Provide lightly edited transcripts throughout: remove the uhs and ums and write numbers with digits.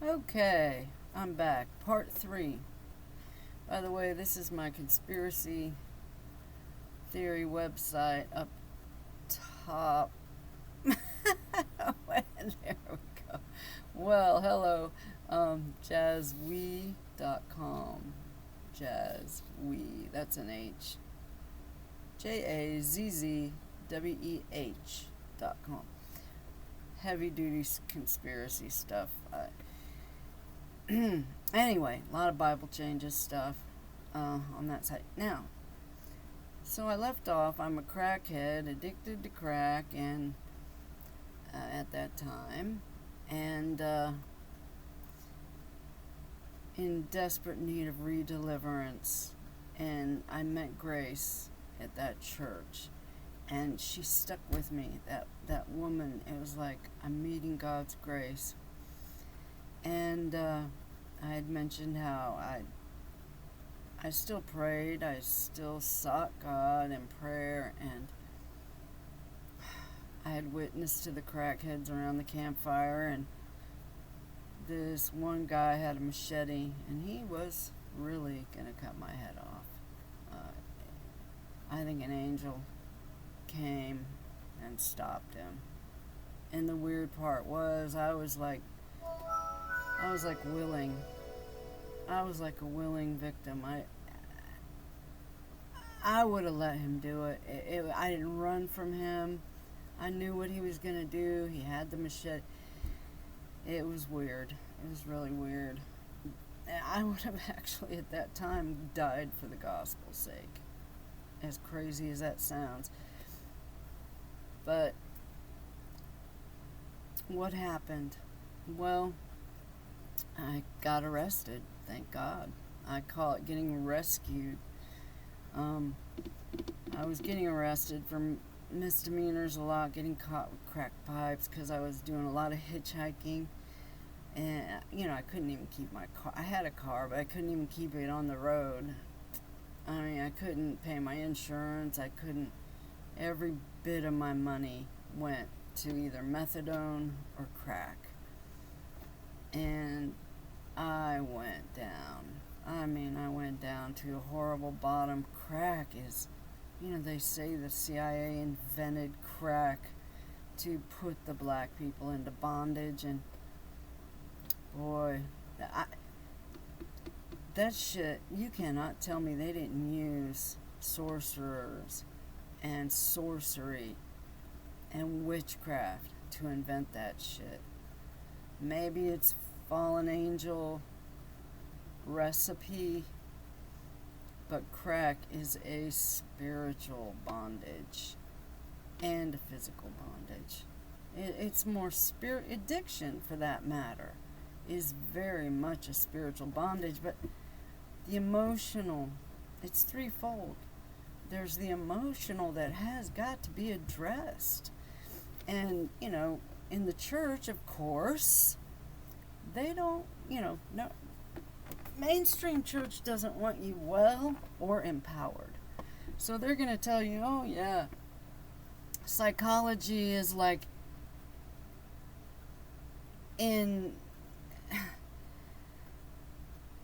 Okay, I'm back. Part 3. By the way, this is my conspiracy theory website up top. And there we go. Well, hello. Jazzwe.com. Jazzwe. That's an H. JAZZWEH.com. Heavy duty conspiracy stuff. Anyway, a lot of Bible changes stuff on that site. Now, so I left off. I'm a crackhead, addicted to crack, and at that time, and in desperate need of re-deliverance. And I met Grace at that church, and she stuck with me. That woman. It was like I'm meeting God's grace. And I had mentioned how I still prayed, I still sought God in prayer, and I had witnessed to the crackheads around the campfire, and this one guy had a machete, and he was really going to cut my head off. I think an angel came and stopped him. And the weird part was I was like willing. I was like a willing victim. I would have let him do it. I didn't run from him. I knew what he was going to do. He had the machete. It was weird. It was really weird. I would have actually at that time died for the gospel's sake. As crazy as that sounds. But what happened? Well, I got arrested, thank God. I call it getting rescued. I was getting arrested for misdemeanors a lot, getting caught with crack pipes because I was doing a lot of hitchhiking. And, I couldn't even keep my car. I had a car, but I couldn't even keep it on the road. I mean, I couldn't pay my insurance. I couldn't. Every bit of my money went to either methadone or crack. And I went down. I went down to a horrible bottom. Crack is, they say the CIA invented crack to put the black people into bondage. And boy, that shit, you cannot tell me they didn't use sorcerers and sorcery and witchcraft to invent that shit. Maybe it's fallen angel recipe, but crack is a spiritual bondage and a physical bondage. It's more addiction, for that matter, is very much a spiritual bondage, but the emotional, it's threefold. There's the emotional that has got to be addressed. And, in the church, of course, they don't, no, mainstream church doesn't want you well or empowered. So they're going to tell you, oh, yeah, psychology is like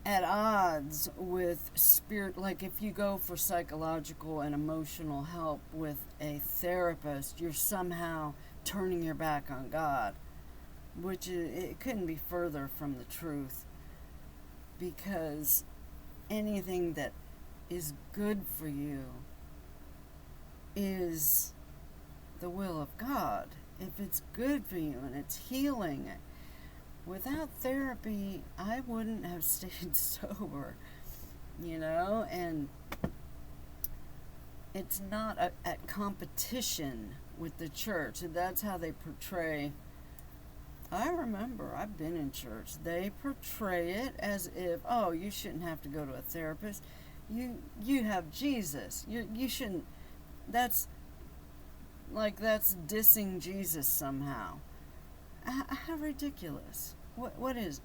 at odds with spirit. Like if you go for psychological and emotional help with a therapist, you're somehow turning your back on God, which it couldn't be further from the truth, because anything that is good for you is the will of God. If it's good for you and it's healing, without therapy, I wouldn't have stayed sober, and it's not at competition with the church. That's how they portray. I remember, I've been in church. They portray it as if, oh, you shouldn't have to go to a therapist. You have Jesus. You shouldn't. That's dissing Jesus somehow. How ridiculous. What is,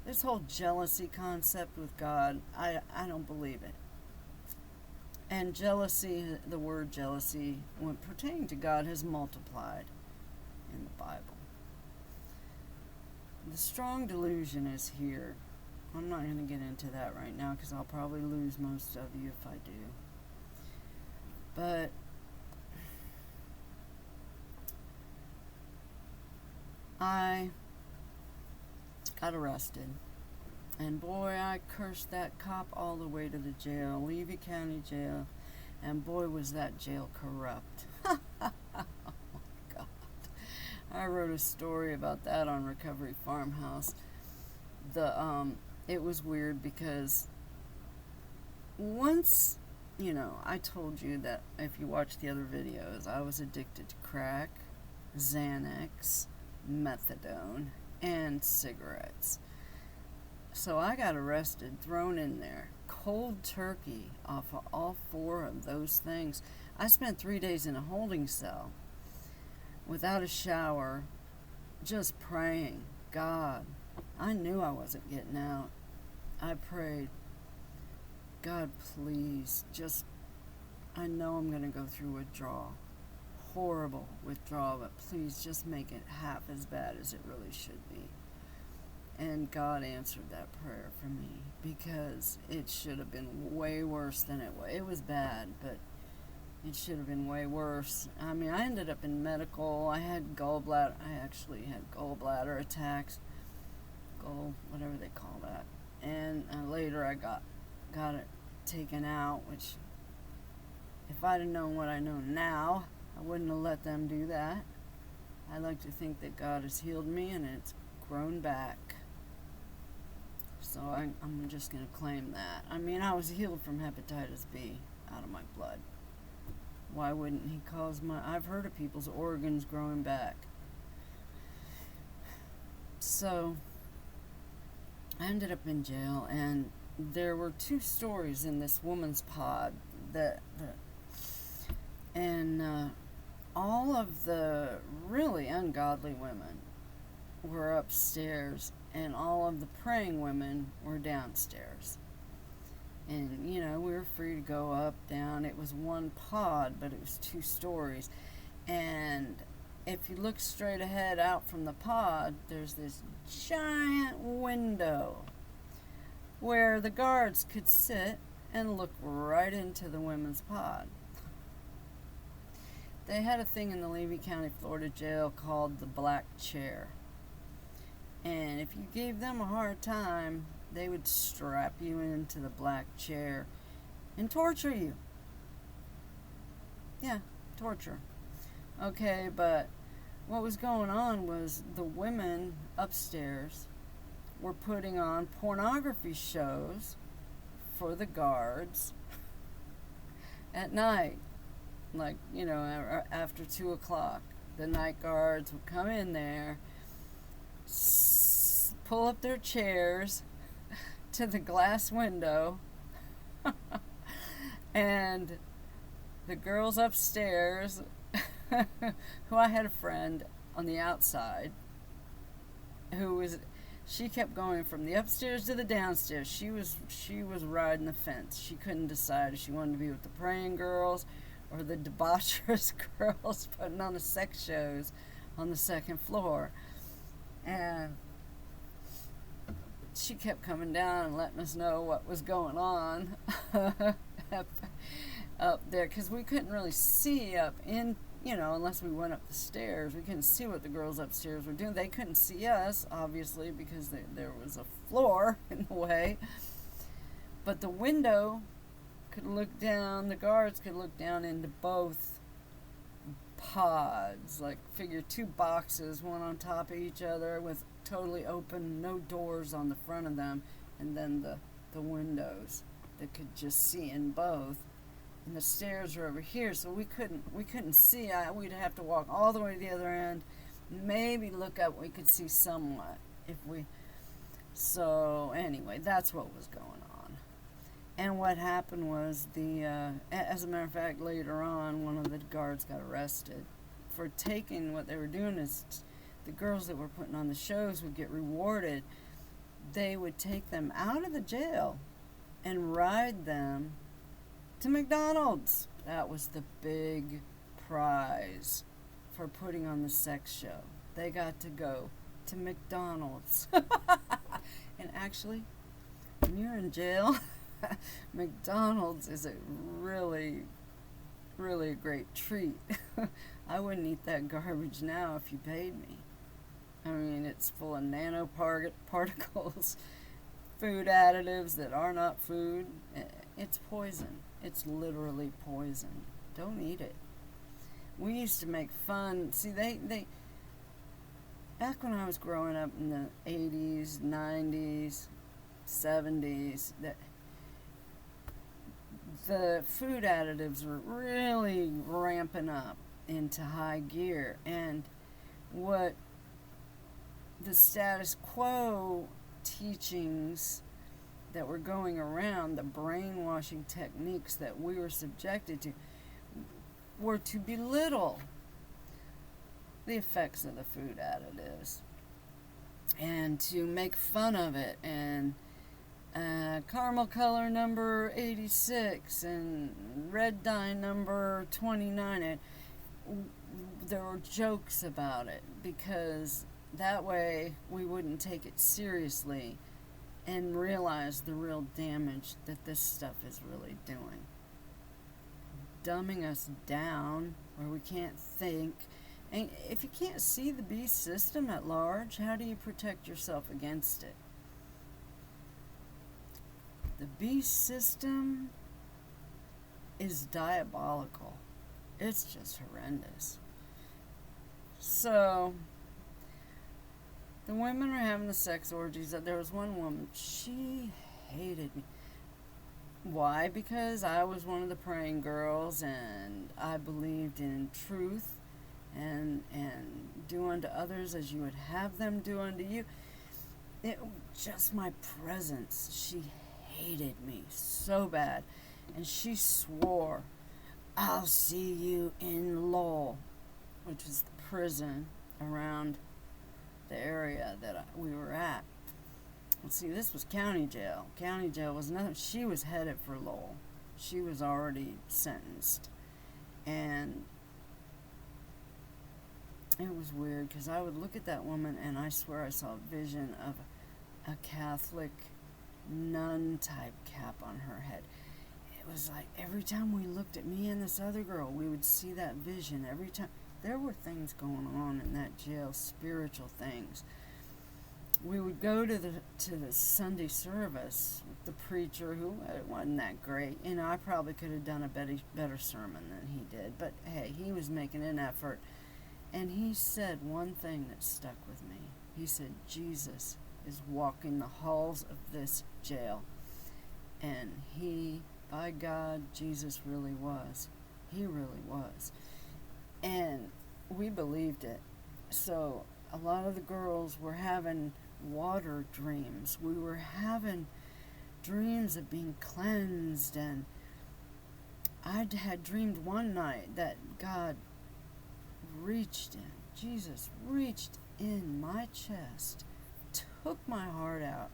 this whole jealousy concept with God, I don't believe it. And jealousy, the word jealousy, when pertaining to God, has multiplied in the Bible. the strong delusion is here. I'm not going to get into that right now because I'll probably lose most of you if I do. But I got arrested. And boy, I cursed that cop all the way to the jail, Levy County Jail. And boy, was that jail corrupt. Oh my God. I wrote a story about that on Recovery Farmhouse. It was weird because once, I told you that if you watch the other videos, I was addicted to crack, Xanax, methadone, and cigarettes. So I got arrested, thrown in there, cold turkey off of all 4 of those things. I spent 3 days in a holding cell without a shower, just praying. God, I knew I wasn't getting out. I prayed, God, please, I know I'm going to go through withdrawal. Horrible withdrawal, but please just make it half as bad as it really should be. And God answered that prayer for me because it should have been way worse than it was. It was bad, but it should have been way worse. I mean, I ended up in medical. I actually had gallbladder attacks. Whatever they call that. And later I got it taken out, which if I'd have known what I know now, I wouldn't have let them do that. I like to think that God has healed me and it's grown back. So I'm just going to claim that. I mean, I was healed from hepatitis B out of my blood. Why wouldn't he cause I've heard of people's organs growing back. So I ended up in jail, and there were 2 stories in this woman's pod and all of the really ungodly women were upstairs, and all of the praying women were downstairs. And, we were free to go up, down. It was 1 pod, but it was 2 stories. And if you look straight ahead out from the pod, there's this giant window where the guards could sit and look right into the women's pod. They had a thing in the Levy County, Florida jail called the black chair. And if you gave them a hard time, they would strap you into the black chair and torture you. Yeah, torture. Okay, but what was going on was the women upstairs were putting on pornography shows for the guards at night. Like, after 2 o'clock. The night guards would come in there, pull up their chairs to the glass window, and the girls upstairs, who I had a friend on the outside, she kept going from the upstairs to the downstairs. She was riding the fence. She couldn't decide if she wanted to be with the praying girls or the debaucherous girls putting on the sex shows on the 2nd floor. And she kept coming down and letting us know what was going on up there, because we couldn't really see up in, unless we went up the stairs. We couldn't see what the girls upstairs were doing. They couldn't see us, obviously, because there was a floor in the way. But the window could look down, the guards could look down into both pods, like figure 2 boxes, one on top of each other with totally open, no doors on the front of them, and then the windows that could just see in both. And the stairs were over here, so we couldn't see. We'd have to walk all the way to the other end, maybe look up. We could see somewhat so anyway, that's what was going on. And what happened was as a matter of fact, later on, one of the guards got arrested for taking. What they were doing is the girls that were putting on the shows would get rewarded. They would take them out of the jail and ride them to McDonald's. That was the big prize for putting on the sex show. They got to go to McDonald's. And actually, when you're in jail, McDonald's is a really, really great treat. I wouldn't eat that garbage now if you paid me. I mean, it's full of nanoparticles, food additives that are not food. It's poison. It's literally poison. Don't eat it. We used to make fun. See, they back when I was growing up in the 80s, 90s, 70s, the food additives were really ramping up into high gear. And what the status quo teachings that were going around, the brainwashing techniques that we were subjected to, were to belittle the effects of the food additives and to make fun of it, and caramel color number 86 and red dye number 29. And there were jokes about it because that way we wouldn't take it seriously and realize the real damage that this stuff is really doing. Dumbing us down where we can't think. And if you can't see the beast system at large, how do you protect yourself against it? The beast system is diabolical. It's just horrendous. So, the women are having the sex orgies. There was one woman, she hated me. Why? Because I was one of the praying girls and I believed in truth and do unto others as you would have them do unto you. It just my presence. She hated me so bad. And she swore, I'll see you in Lowell, which was the prison around the area that we were at. Well, see, this was county jail. County jail was nothing. She was headed for Lowell. She was already sentenced. And it was weird because I would look at that woman and I swear I saw a vision of a Catholic nun type cap on her head. It was like every time we looked at me and this other girl, we would see that vision every time. There were things going on in that jail, spiritual things. We would go to the Sunday service with the preacher, who wasn't that great. You know, I probably could have done a better sermon than he did, but hey, he was making an effort. And he said one thing that stuck with me. He said, Jesus is walking the halls of this jail. And he, by God, Jesus really was. He really was. And we believed it. So a lot of the girls were having water dreams. We were having dreams of being cleansed. And I had dreamed one night that God reached in, Jesus reached in my chest, took my heart out,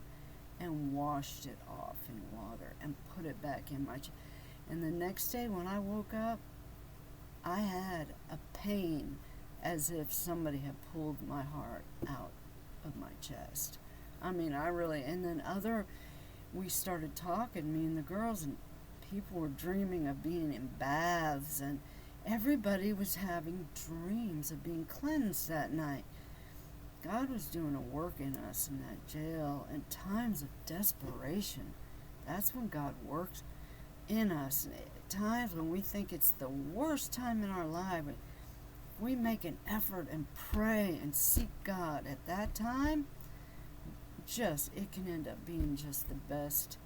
and washed it off in water and put it back in my chest. And the next day when I woke up, I had a pain as if somebody had pulled my heart out of my chest. I mean, and then we started talking, me and the girls, and people were dreaming of being in baths, and everybody was having dreams of being cleansed that night. God was doing a work in us in that jail in times of desperation. That's when God works in us. Times when we think it's the worst time in our life, if we make an effort and pray and seek God at that time, it can end up being just the best,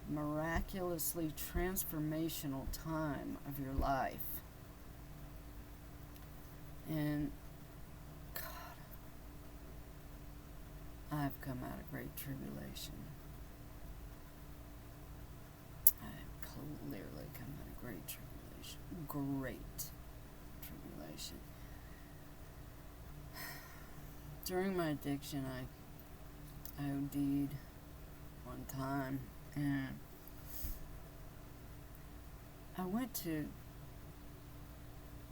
miraculously transformational time of your life. And God, I've come out of great tribulation. I've clearly come out of great tribulation. Great tribulation. During my addiction, I OD'd one time, and I went to,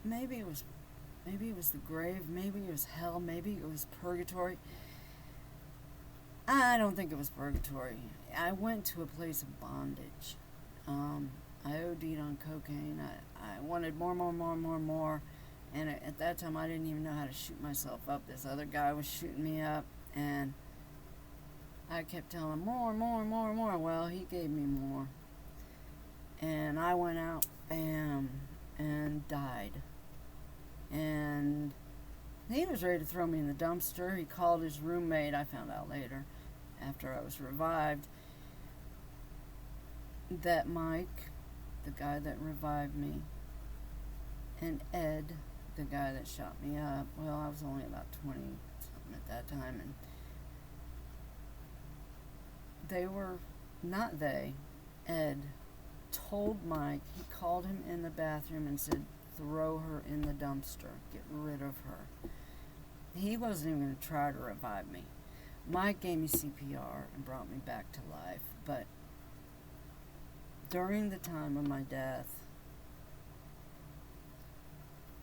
maybe it was maybe it was the grave, maybe it was hell, maybe it was purgatory. I don't think it was purgatory. I went to a place of bondage. I OD'd on cocaine. I wanted more. And at that time, I didn't even know how to shoot myself up. This other guy was shooting me up, and I kept telling him more. Well, he gave me more. And I went out, bam, and died. And he was ready to throw me in the dumpster. He called his roommate, I found out later, after I was revived, that Mike, the guy that revived me, and Ed, the guy that shot me up, well, I was only about 20 something at that time, and Ed told Mike, he called him in the bathroom and said, throw her in the dumpster, get rid of her. He wasn't even going to try to revive me. Mike gave me CPR and brought me back to life, but during the time of my death,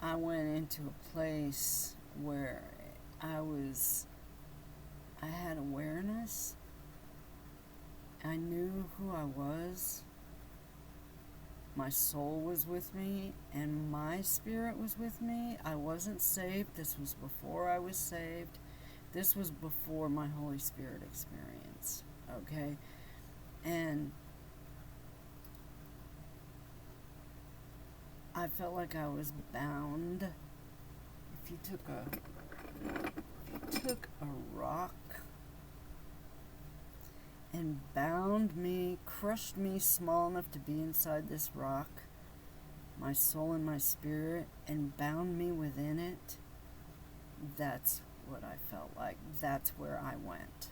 I went into a place where I had awareness. I knew who I was. My soul was with me, and my spirit was with me. I wasn't saved. This was before I was saved. This was before my Holy Spirit experience, okay? And I felt like I was bound. If you took a rock and bound me, crushed me small enough to be inside this rock, my soul and my spirit, and bound me within it, that's what I felt like. That's where I went.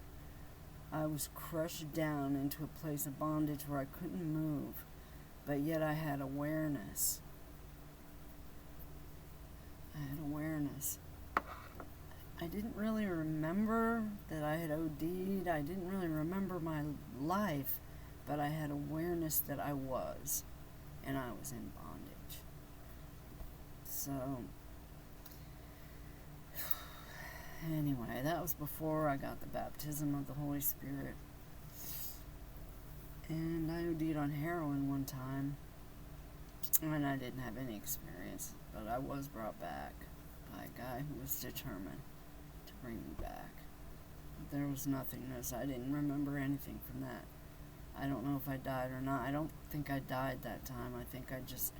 I was crushed down into a place of bondage where I couldn't move, but yet I had awareness. I didn't really remember that I had OD'd. I didn't really remember my life, but I had awareness that I was, and I was in bondage. So, anyway, that was before I got the baptism of the Holy Spirit. And I OD'd on heroin one time, and I didn't have any experience, but I was brought back by a guy who was determined to bring me back. There was nothingness. I didn't remember anything from that. I don't know if I died or not. I don't think I died that time. I think I just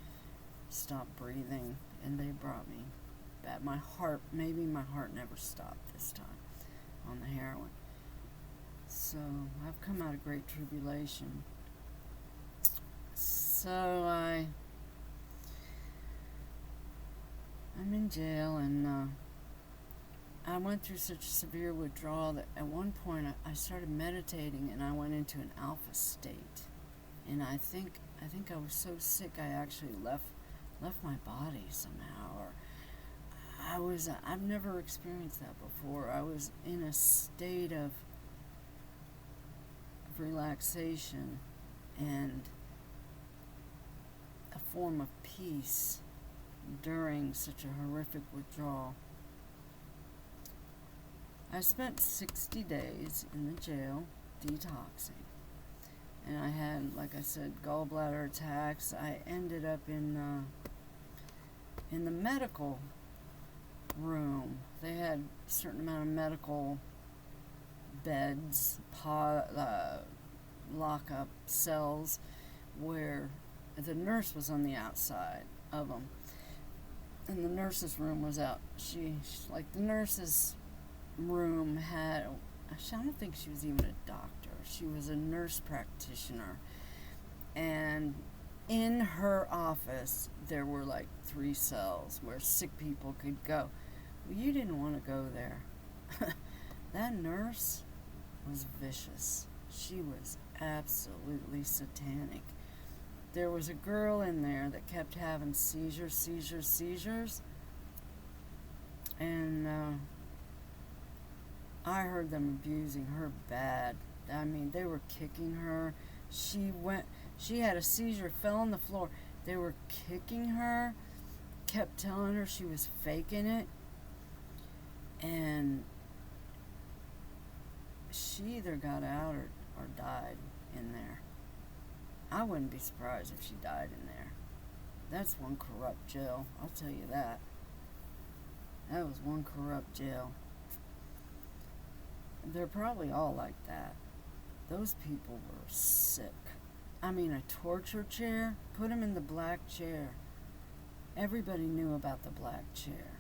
stopped breathing, and they brought me back. Maybe my heart never stopped this time on the heroin. So, I've come out of great tribulation. So, I'm in jail, and I went through such a severe withdrawal that at one point I started meditating, and I went into an alpha state. And I think I was so sick I actually left my body somehow, or I've never experienced that before. I was in a state of relaxation and a form of peace during such a horrific withdrawal. I spent 60 days in the jail detoxing, and I had, like I said, gallbladder attacks. I ended up in the medical room. They had a certain amount of medical beds, lock-up cells, where the nurse was on the outside of them, and the nurse's room was out. The nurse's room had, I don't think she was even a doctor. She was a nurse practitioner, and in her office there were like 3 cells where sick people could go. Well, you didn't want to go there. That nurse was vicious. She was absolutely satanic. There was a girl in there that kept having seizures, and I heard them abusing her bad. I mean, they were kicking her. She had a seizure, fell on the floor. They were kicking her, kept telling her she was faking it, and she either got out or died in there. I wouldn't be surprised if she died in there. That's one corrupt jail, I'll tell you that. That was one corrupt jail. They're probably all like that. Those people were sick. I mean, a torture chair? Put them in the black chair. Everybody knew about the black chair.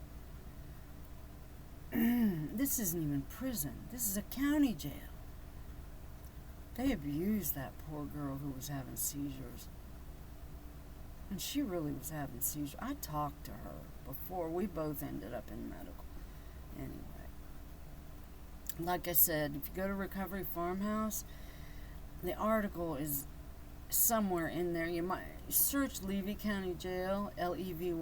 This isn't even prison. This is a county jail. They abused that poor girl who was having seizures. And she really was having seizures. I talked to her before. We both ended up in medical. Anyway. Like I said, if you go to Recovery Farmhouse, the article is somewhere in there. You might search Levy County Jail, Levy,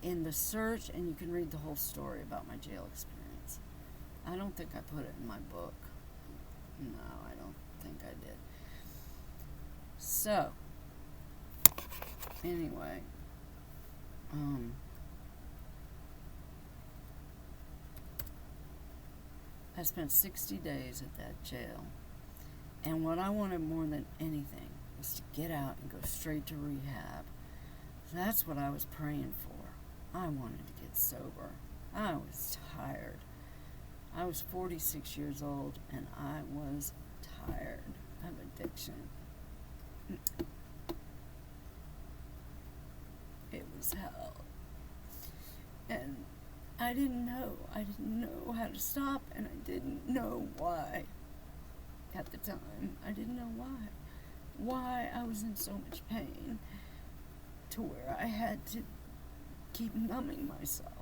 in the search, and you can read the whole story about my jail experience. I don't think I put it in my book. No, I don't think I did. So, anyway, I spent 60 days at that jail, and what I wanted more than anything was to get out and go straight to rehab. That's what I was praying for. I wanted to get sober. I was tired. I was 46 years old, and I was tired of addiction. It was hell. And I didn't know. I didn't know how to stop, and I didn't know why. At the time, I didn't know why. Why I was in so much pain to where I had to keep numbing myself.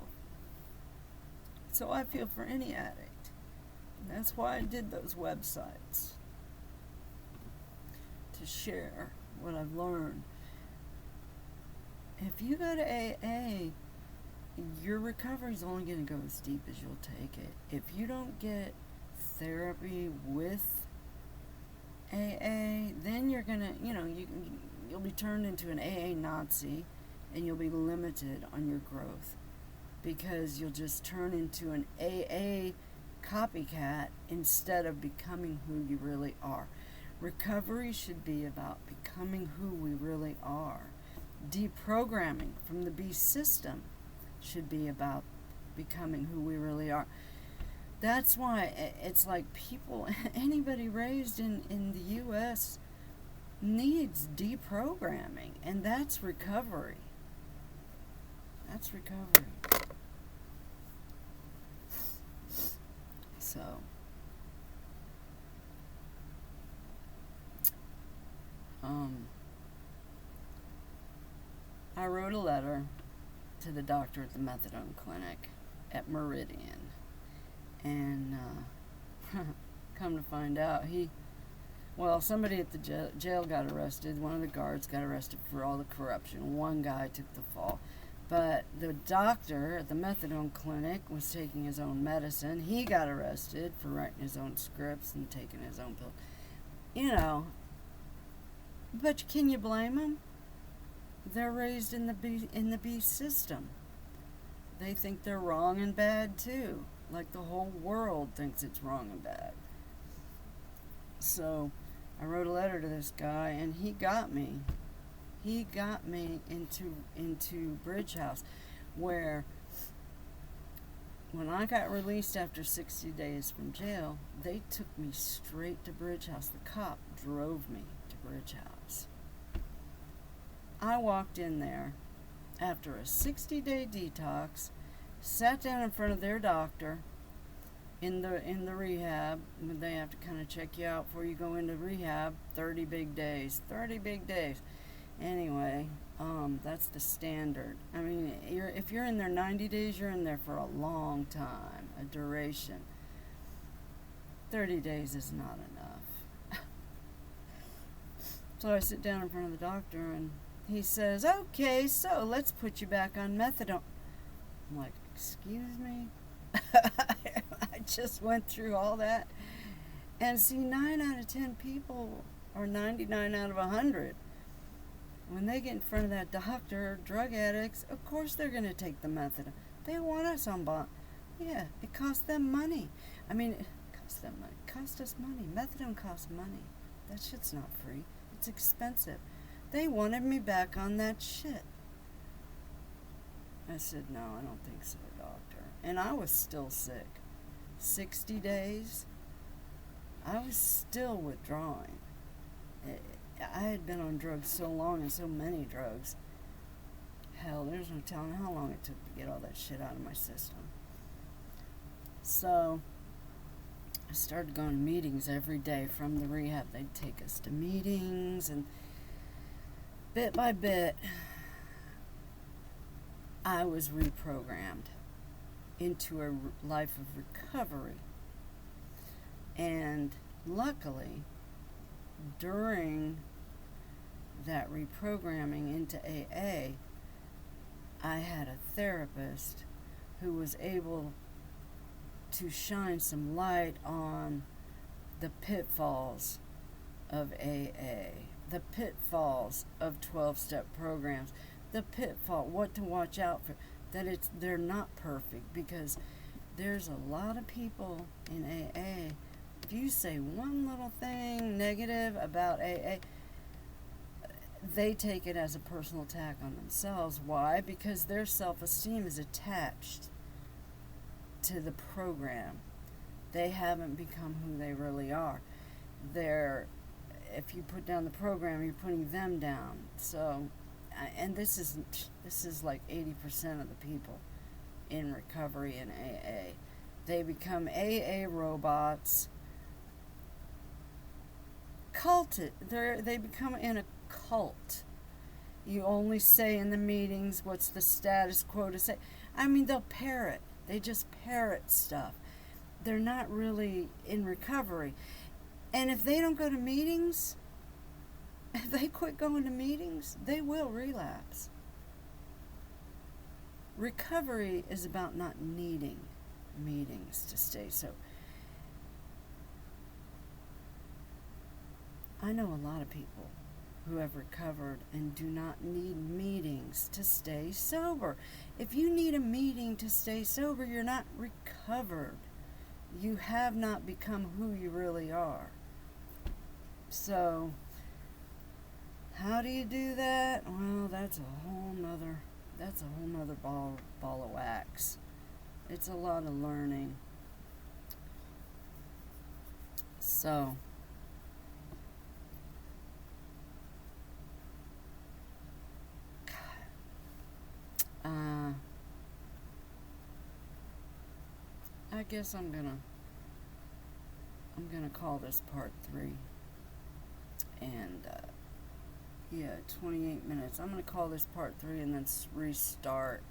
So I feel for any addict. And that's why I did those websites. To share what I've learned. If you go to AA, your recovery is only going to go as deep as you'll take it. If you don't get therapy with AA, then you're going to, you'll be turned into an AA Nazi, and you'll be limited on your growth because you'll just turn into an AA copycat instead of becoming who you really are. Recovery should be about becoming who we really are. Deprogramming from the beast system should be about becoming who we really are. That's why it's like people, anybody raised in the U.S. needs deprogramming, and that's recovery. That's recovery. So, I wrote a letter to the doctor at the methadone clinic at Meridian, and come to find out, somebody at the jail got arrested. One of the guards got arrested for all the corruption. One guy took the fall. But the doctor at the methadone clinic was taking his own medicine. He got arrested for writing his own scripts and taking his own pills. But can you blame them? They're raised in the beast system. They think they're wrong and bad too. Like the whole world thinks it's wrong and bad. So I wrote a letter to this guy, and he got me. He got me into Bridge House, where when I got released after 60 days from jail, they took me straight to Bridge House. The cop drove me to Bridge House. I walked in there after a 60-day detox, sat down in front of their doctor in the rehab. They have to kind of check you out before you go into rehab. 30 big days. 30 big days. Anyway, that's the standard. I mean, if you're in there 90 days, you're in there for a long time, a duration. 30 days is not enough. So I sit down in front of the doctor, and he says, "Okay, so let's put you back on methadone." I'm like, "Excuse me?" I just went through all that. And see, 9 out of 10 people, or 99 out of 100, When they get in front of that doctor, drug addicts, of course they're going to take the methadone. They want us on bond. Yeah, it costs them money. I mean, it costs them money. It costs us money. Methadone costs money. That shit's not free. It's expensive. They wanted me back on that shit. I said, no, I don't think so, doctor. And I was still sick. 60 days, I was still withdrawing. I had been on drugs so long and so many drugs. Hell, there's no telling how long it took to get all that shit out of my system. So, I started going to meetings every day from the rehab. They'd take us to meetings, and bit by bit, I was reprogrammed into a life of recovery. And luckily, during that reprogramming into AA, I had a therapist who was able to shine some light on the pitfalls of AA, the pitfalls of 12-step programs, the pitfall, what to watch out for, that they're not perfect, because there's a lot of people in AA. If you say one little thing negative about AA, they take it as a personal attack on themselves. Why? Because their self-esteem is attached to the program. They haven't become who they really are. If you put down the program, you're putting them down. So, and this is like 80% of the people in recovery in AA. They become AA robots. They become in a cult. You only say in the meetings what's the status quo to say. I mean, they'll parrot. They just parrot stuff. They're not really in recovery. And if they don't go to meetings, if they quit going to meetings, they will relapse. Recovery is about not needing meetings to stay sober. I know a lot of people who have recovered and do not need meetings to stay sober. If you need a meeting to stay sober, you're not recovered. You have not become who you really are. So, how do you do that? Well, that's a whole nother ball of wax. It's a lot of learning. So, I guess I'm gonna call this part 3. And 28 minutes. I'm gonna call this part 3 and then restart